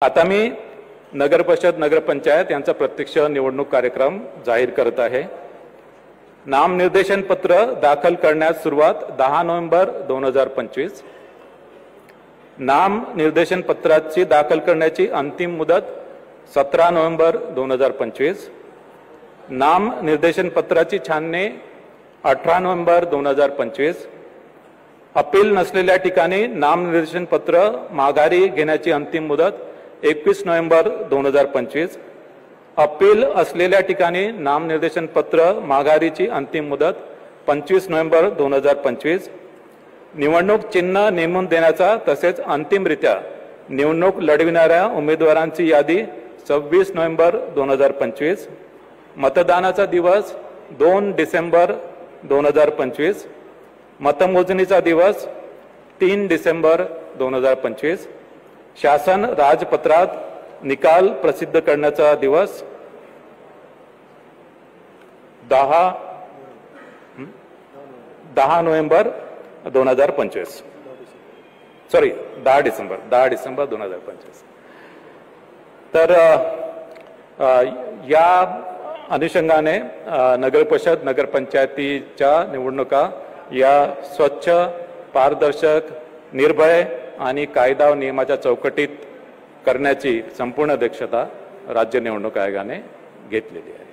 आता मी नगर परिषद नगरपंचायत यांचा प्रत्यक्ष निवडणूक कार्यक्रम जाहीर करत आहे। नामनिर्देशन पत्र दाखल करण्यास सुरुवात 10 नोव्हेंबर 2025। नाम निर्देशन पत्राची दाखल करण्याची अंतिम मुदत 17 नोव्हेंबर 2025। नाम निर्देशन पत्राची छाननी 18 नोव्हेंबर 2025। अपील नसलेल्या ठिकाणी नामनिर्देशन पत्र माघारी घेण्याची अंतिम मुदत 21 नोव्हेंबर 2025। अपील असलेल्या ठिकाणी नामनिर्देशन पत्र माघारीची अंतिम मुदत 25 नोव्हेंबर 2025। निवडणूक चिन्ह नेमून देण्याचा तसेच अंतिमरित्या निवडणूक लढविणाऱ्या उमेदवारांची यादी 26 नोव्हेंबर 2025। मतदानाचा दिवस 2 डिसेंबर 2025। मतमोजणीचा दिवस 3 डिसेंबर 2025। शासन राजपत्रात निकाल प्रसिद्ध करण्याचा दिवस 10 नोव्हेंबर 2025। सॉरी 10 डिसेंबर 2025। तर या अनुषंगाने नगर परिषद नगरपंचायतीच्या निवडणुका या स्वच्छ, पारदर्शक, निर्भय आणि कायदा व नियमाच्या चौकटीत करण्याची संपूर्ण दक्षता राज्य निवडणूक आयोगाने घेतलेली आहे।